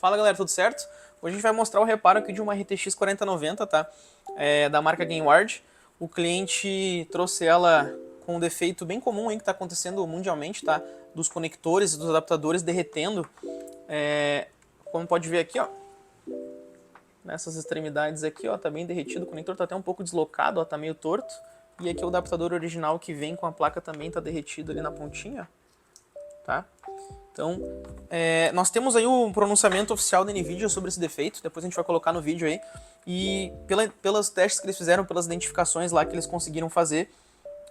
Fala galera, tudo certo? Hoje a gente vai mostrar o reparo aqui de uma RTX 4090, tá? Da marca Gainward. O cliente trouxe ela com um defeito bem comum aí que está acontecendo mundialmente, tá? Dos conectores e dos adaptadores derretendo. Como pode ver aqui, ó, nessas extremidades aqui, ó, tá bem derretido. O conector tá até um pouco deslocado, ó, tá meio torto. E aqui o adaptador original que vem com a placa também tá derretido ali na pontinha, tá? Então, nós temos aí o pronunciamento oficial da NVIDIA sobre esse defeito, depois a gente vai colocar no vídeo aí, e pelos testes que eles fizeram, pelas identificações lá que eles conseguiram fazer,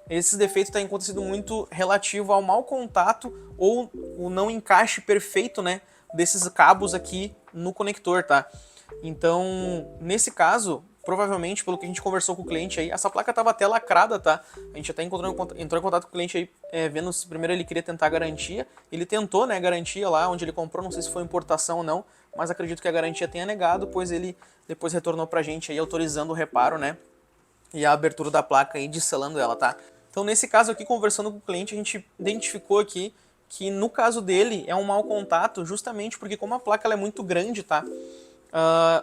esses defeitos têm acontecido muito relativo ao mau contato ou o não encaixe perfeito, né, desses cabos aqui no conector, tá? Então, nesse caso, provavelmente, pelo que a gente conversou com o cliente aí, essa placa estava até lacrada, tá? A gente até entrou em contato com o cliente aí, vendo se primeiro ele queria tentar a garantia. Ele tentou, né, garantia lá onde ele comprou, não sei se foi importação ou não, mas acredito que a garantia tenha negado, pois ele depois retornou pra gente aí autorizando o reparo, né? E a abertura da placa aí, desselando ela, tá? Então, nesse caso aqui, conversando com o cliente, a gente identificou aqui que no caso dele é um mau contato, justamente porque como a placa ela é muito grande, tá?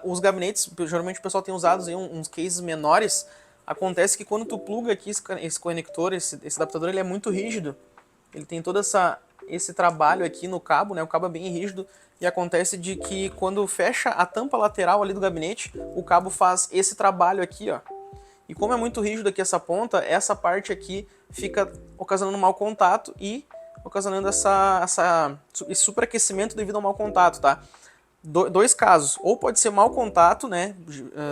Os gabinetes, geralmente o pessoal tem usado aí uns cases menores. Acontece que quando tu pluga aqui esse conector, esse adaptador, ele é muito rígido. Ele tem todo esse trabalho aqui no cabo, né? O cabo é bem rígido e acontece de que quando fecha a tampa lateral ali do gabinete, o cabo faz esse trabalho aqui, ó. E como é muito rígido aqui essa ponta, essa parte aqui fica ocasionando mau contato e ocasionando esse superaquecimento devido ao mau contato, tá? Dois casos, ou pode ser mau contato, né?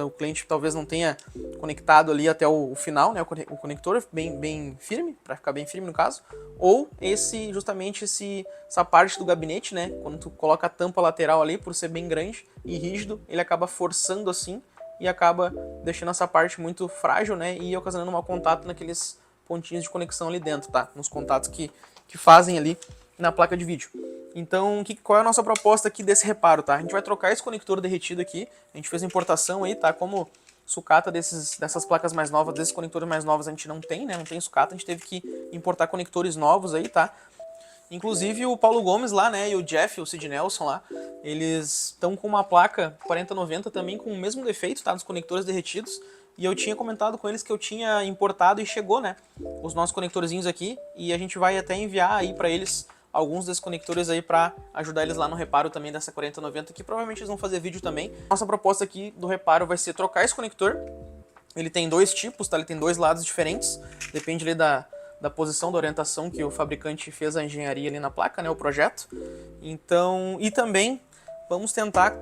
O cliente talvez não tenha conectado ali até o final, né? O conector bem firme, para ficar bem firme no caso, ou justamente essa parte do gabinete, né? Quando tu coloca a tampa lateral ali, por ser bem grande e rígido, ele acaba forçando assim e acaba deixando essa parte muito frágil, né? E ocasionando mau contato naqueles pontinhos de conexão ali dentro, tá? Nos contatos que fazem ali na placa de vídeo. Então, qual é a nossa proposta aqui desse reparo, tá? A gente vai trocar esse conector derretido aqui, a gente fez a importação aí, tá? Como sucata dessas placas mais novas, desses conectores mais novos a gente não tem, né? Não tem sucata, a gente teve que importar conectores novos aí, tá? Inclusive o Paulo Gomes lá, né, e o Jeff, o Sid Nelson lá, eles estão com uma placa 4090 também com o mesmo defeito, tá? Dos conectores derretidos. E eu tinha comentado com eles que eu tinha importado e chegou, né? Os nossos conectorzinhos aqui. E a gente vai até enviar aí pra eles alguns desses conectores aí pra ajudar eles lá no reparo também dessa 4090, que provavelmente eles vão fazer vídeo também. Nossa proposta aqui do reparo vai ser trocar esse conector. Ele tem dois tipos, tá? Ele tem dois lados diferentes. Depende ali da posição, da orientação que o fabricante fez a engenharia ali na placa, né? O projeto. Então, e também vamos tentar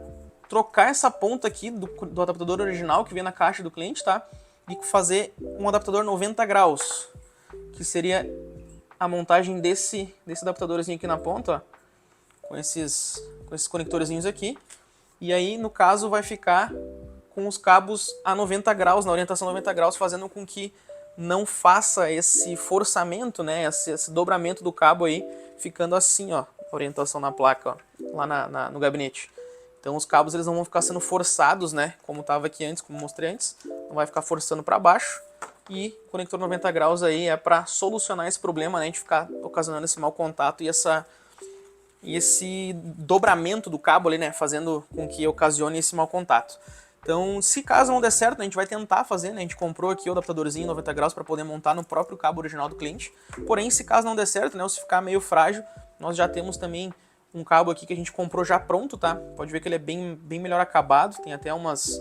trocar essa ponta aqui do adaptador original que vem na caixa do cliente, tá? E fazer um adaptador 90 graus, que seria a montagem desse adaptadorzinho aqui na ponta, ó, com esses conectorzinhos aqui. E aí, no caso, vai ficar com os cabos a 90 graus, na orientação 90 graus, fazendo com que não faça esse forçamento, né, esse dobramento do cabo aí, ficando assim, ó, orientação na placa, ó, lá no gabinete. Então os cabos eles não vão ficar sendo forçados, né, como estava aqui antes, como mostrei antes, não vai ficar forçando para baixo. E o conector 90 graus aí é para solucionar esse problema, né, de ficar ocasionando esse mau contato e esse dobramento do cabo ali, né, fazendo com que ocasione esse mau contato. Então, se caso não der certo, a gente vai tentar fazer, né? A gente comprou aqui o adaptadorzinho 90 graus para poder montar no próprio cabo original do cliente. Porém, se caso não der certo, né, ou se ficar meio frágil, nós já temos também um cabo aqui que a gente comprou já pronto, tá? Pode ver que ele é bem melhor acabado, tem até umas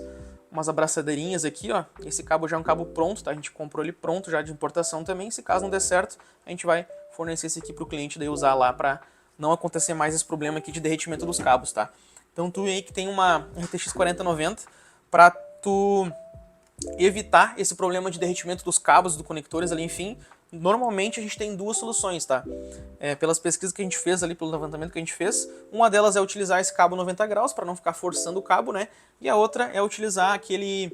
abraçadeirinhas aqui, ó. Esse cabo já é um cabo pronto, tá? A gente comprou ele pronto já de importação também. Se caso não der certo, a gente vai fornecer esse aqui pro cliente daí usar lá para não acontecer mais esse problema aqui de derretimento dos cabos, tá? Então tu aí que tem uma RTX 4090, para tu evitar esse problema de derretimento dos cabos, dos conectores ali, enfim, normalmente a gente tem duas soluções, tá? Pelas pesquisas que a gente fez ali, pelo levantamento que a gente fez, uma delas é utilizar esse cabo 90 graus para não ficar forçando o cabo, né? E a outra é utilizar aquele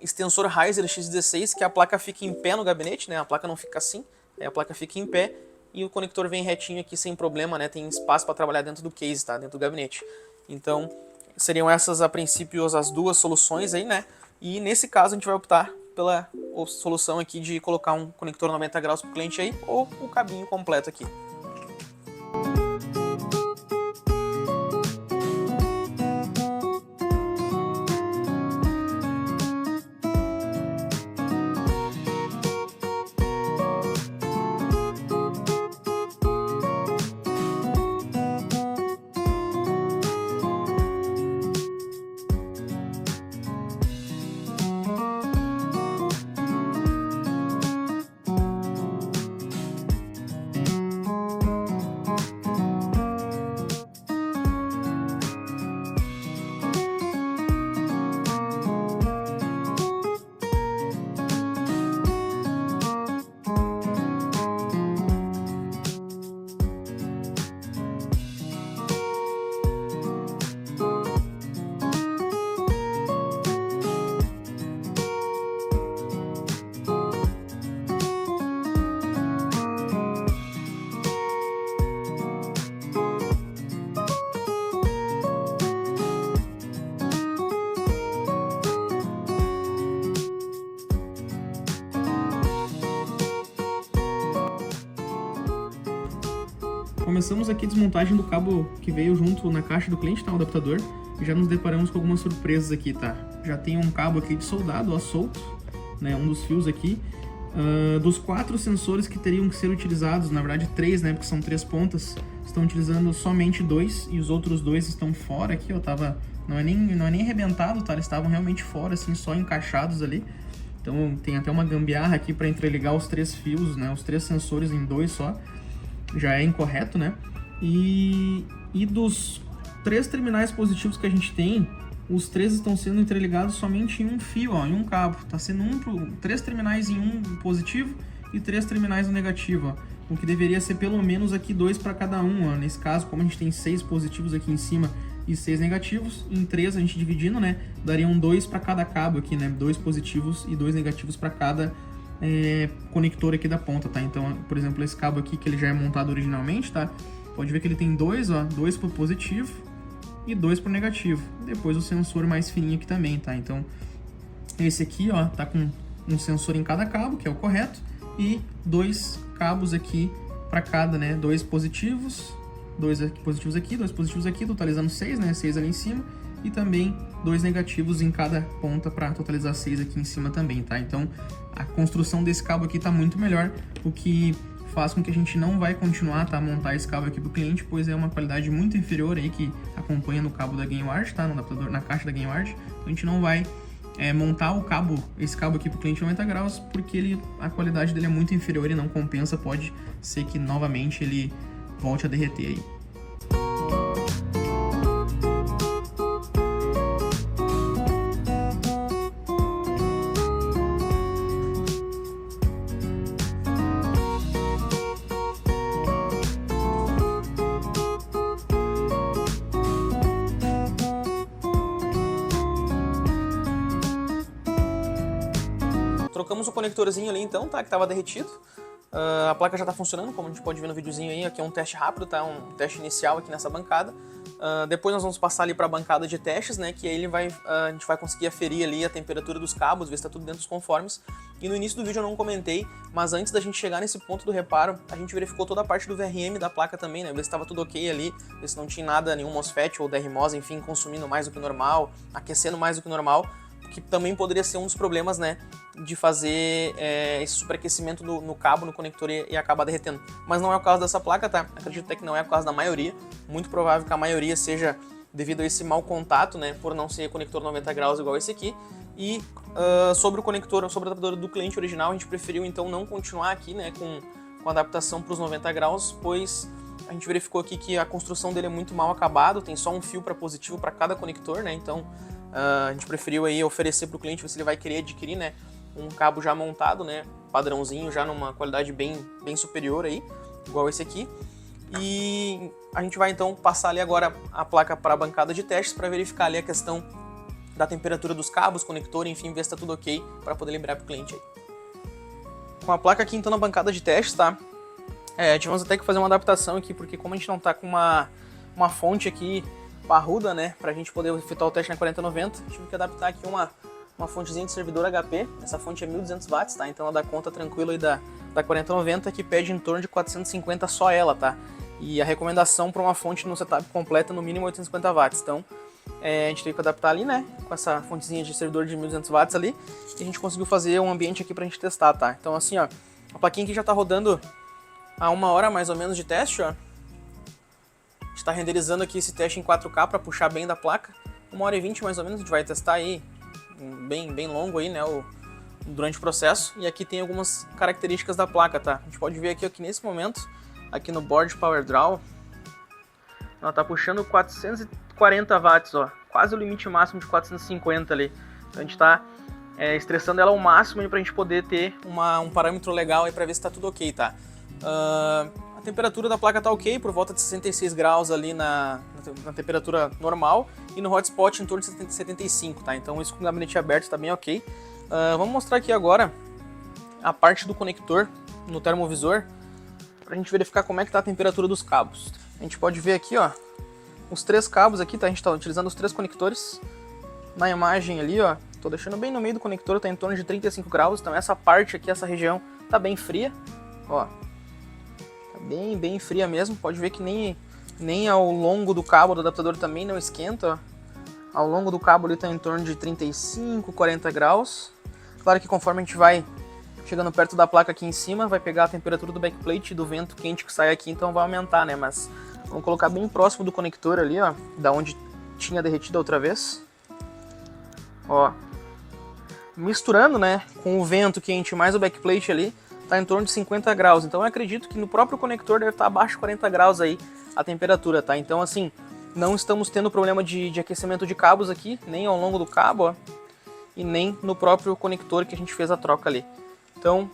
extensor Riser X16, que a placa fica em pé no gabinete, né? A placa não fica assim, a placa fica em pé e o conector vem retinho aqui sem problema, né? Tem espaço para trabalhar dentro do case, tá? Dentro do gabinete. Então, seriam essas, a princípio, as duas soluções aí, né? E nesse caso a gente vai optar pela solução aqui de colocar um conector 90 graus para o cliente aí, ou o cabinho completo aqui. Começamos aqui a desmontagem do cabo que veio junto na caixa do cliente, tá? O adaptador. E já nos deparamos com algumas surpresas aqui, tá? Já tem um cabo aqui de soldado, ó, solto, né? Um dos fios aqui. Dos 4 sensores que teriam que ser utilizados, na verdade 3, né? Porque são 3 pontas, estão utilizando somente 2 e os outros 2 estão fora aqui, ó. Não é nem arrebentado, tá? Eles estavam realmente fora, assim, só encaixados ali. Então tem até uma gambiarra aqui para interligar os 3 fios, né? Os 3 sensores em 2 só. Já é incorreto, né? E dos 3 terminais positivos que a gente tem, os 3 estão sendo interligados somente em um fio, ó, em um cabo. Tá sendo 3 terminais em um positivo e 3 terminais no negativo, ó. O que deveria ser pelo menos aqui 2 para cada um, ó. Nesse caso, como a gente tem 6 positivos aqui em cima e 6 negativos, em 3 a gente dividindo, né, dariam 2 para cada cabo aqui, né, 2 positivos e 2 negativos para cada conector aqui da ponta, tá? Então, por exemplo, esse cabo aqui que ele já é montado originalmente, tá? Pode ver que ele tem 2, ó, 2 para o positivo e 2 para o negativo. Depois o sensor mais fininho aqui também, tá? Então, esse aqui, ó, tá com um sensor em cada cabo, que é o correto, e 2 cabos aqui para cada, né? 2 positivos, 2 positivos aqui, 2 positivos aqui, totalizando 6, né? 6 ali em cima, e também 2 negativos em cada ponta para totalizar 6 aqui em cima também, tá? Então, a construção desse cabo aqui tá muito melhor, o que faz com que a gente não vai continuar, tá, a montar esse cabo aqui pro cliente, pois é uma qualidade muito inferior aí que acompanha no cabo da Gainward, tá, no adaptador, na caixa da Gainward. Então a gente não vai montar esse cabo aqui pro cliente 90 graus, porque a qualidade dele é muito inferior e não compensa, pode ser que novamente ele volte a derreter aí. Trocamos o conectorzinho ali então, tá? Que tava derretido. A placa já tá funcionando, como a gente pode ver no videozinho aí. Aqui é um teste rápido, tá? Um teste inicial aqui nessa bancada. Depois nós vamos passar ali para a bancada de testes, né? Que aí a gente vai conseguir aferir ali a temperatura dos cabos, ver se tá tudo dentro dos conformes. E no início do vídeo eu não comentei, mas antes da gente chegar nesse ponto do reparo, a gente verificou toda a parte do VRM da placa também, né? Ver se estava tudo ok ali, ver se não tinha nada, nenhum MOSFET ou DRMOS, enfim, consumindo mais do que normal, aquecendo mais do que normal. Que também poderia ser um dos problemas, né, de fazer esse superaquecimento no cabo, no conector e acabar derretendo. Mas não é o caso dessa placa, tá? Acredito até que não é o caso da maioria. Muito provável que a maioria seja devido a esse mau contato, né, por não ser conector 90 graus igual esse aqui. E sobre o conector, sobre o adaptador do cliente original, a gente preferiu então não continuar aqui, né, com a adaptação para os 90 graus, pois a gente verificou aqui que a construção dele é muito mal acabado, tem só um fio para positivo para cada conector, né, então a gente preferiu aí oferecer para o cliente, ver se ele vai querer adquirir, né, um cabo já montado, né, padrãozinho, já numa qualidade bem superior aí, igual esse aqui. E a gente vai então passar ali agora a placa para a bancada de testes para verificar ali a questão da temperatura dos cabos, conector, enfim, ver se está tudo ok para poder liberar para o cliente aí. Com a placa aqui então na bancada de testes, tá? Tivemos até que fazer uma adaptação aqui, porque como a gente não tá com uma fonte aqui parruda, né, pra gente poder efetuar o teste na 4090, tive que adaptar aqui uma fontezinha de servidor HP. Essa fonte é 1200 watts, tá? Então ela dá conta tranquilo aí da 4090, que pede em torno de 450 só ela, tá? E a recomendação para uma fonte no setup completa no mínimo 850 watts. Então a gente teve que adaptar ali, né, com essa fontezinha de servidor de 1200 watts ali, e a gente conseguiu fazer um ambiente aqui pra gente testar, tá? Então assim, ó, a plaquinha aqui já tá rodando há 1 hora mais ou menos de teste, ó. A gente está renderizando aqui esse teste em 4K para puxar bem da placa. 1h20 mais ou menos, a gente vai testar aí, bem longo aí, né, durante o processo. E aqui tem algumas características da placa, tá? A gente pode ver aqui, ó, que nesse momento, aqui no board Power Draw, ela tá puxando 440 watts, ó, quase o limite máximo de 450 ali. Então a gente tá estressando ela ao máximo para a gente poder ter um parâmetro legal aí para ver se tá tudo ok, tá? A temperatura da placa tá ok, por volta de 66 graus ali na temperatura normal, e no hotspot em torno de 75, tá? Então isso com o gabinete aberto tá bem ok. Vamos mostrar aqui agora a parte do conector no termovisor, pra gente verificar como é que tá a temperatura dos cabos. A gente pode ver aqui, ó, os 3 cabos aqui, tá? A gente tá utilizando os 3 conectores. Na imagem ali, ó, tô deixando bem no meio do conector, tá em torno de 35 graus, então essa parte aqui, essa região, tá bem fria, ó. bem fria mesmo. Pode ver que nem ao longo do cabo do adaptador também não esquenta, ó. Ao longo do cabo ele está em torno de 35, 40 graus. Claro que conforme a gente vai chegando perto da placa aqui em cima, vai pegar a temperatura do backplate e do vento quente que sai aqui, então vai aumentar, né? Mas vamos colocar bem próximo do conector ali, ó, da onde tinha derretido a outra vez. Ó, misturando, né, com o vento quente mais o backplate ali, tá em torno de 50 graus. Então eu acredito que no próprio conector deve estar abaixo de 40 graus aí a temperatura, tá? Então assim, não estamos tendo problema de aquecimento de cabos aqui, nem ao longo do cabo, ó, e nem no próprio conector que a gente fez a troca ali. Então,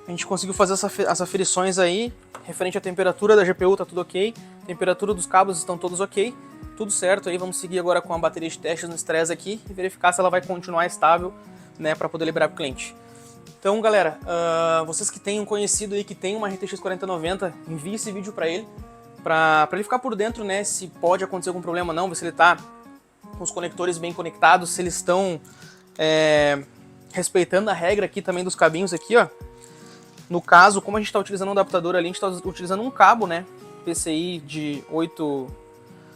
a gente conseguiu fazer as aferições aí, referente à temperatura da GPU, tá tudo ok, temperatura dos cabos estão todos ok, tudo certo aí. Vamos seguir agora com a bateria de testes no stress aqui e verificar se ela vai continuar estável, né, para poder liberar para o cliente. Então, galera, vocês que tenham conhecido aí que tem uma RTX 4090, envie esse vídeo para ele ficar por dentro, né, se pode acontecer algum problema ou não, ver se ele tá com os conectores bem conectados, se eles estão respeitando a regra aqui também dos cabinhos aqui, ó. No caso, como a gente está utilizando um adaptador ali, a gente está utilizando um cabo, né, PCI de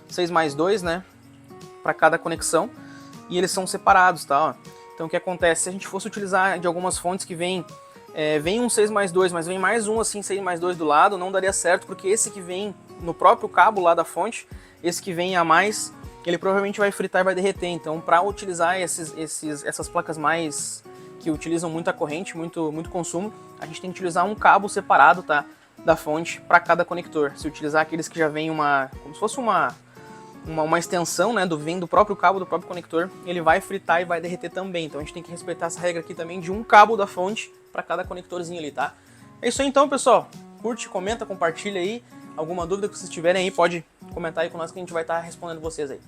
6x2, né, para cada conexão, e eles são separados, tá, ó. Então o que acontece, se a gente fosse utilizar de algumas fontes que vem um 6x2, mas vem mais um assim 6x2 do lado, não daria certo, porque esse que vem no próprio cabo lá da fonte, esse que vem a mais, ele provavelmente vai fritar e vai derreter. Então, para utilizar essas placas mais que utilizam muita corrente, muito consumo, a gente tem que utilizar um cabo separado, tá, da fonte para cada conector. Se utilizar aqueles que já vem como se fosse uma extensão, né, vem do próprio cabo, do próprio conector, ele vai fritar e vai derreter também. Então a gente tem que respeitar essa regra aqui também de um cabo da fonte para cada conectorzinho ali, tá? É isso aí então, pessoal. Curte, comenta, compartilha aí. Alguma dúvida que vocês tiverem aí, pode comentar aí com nós que a gente vai estar respondendo vocês aí.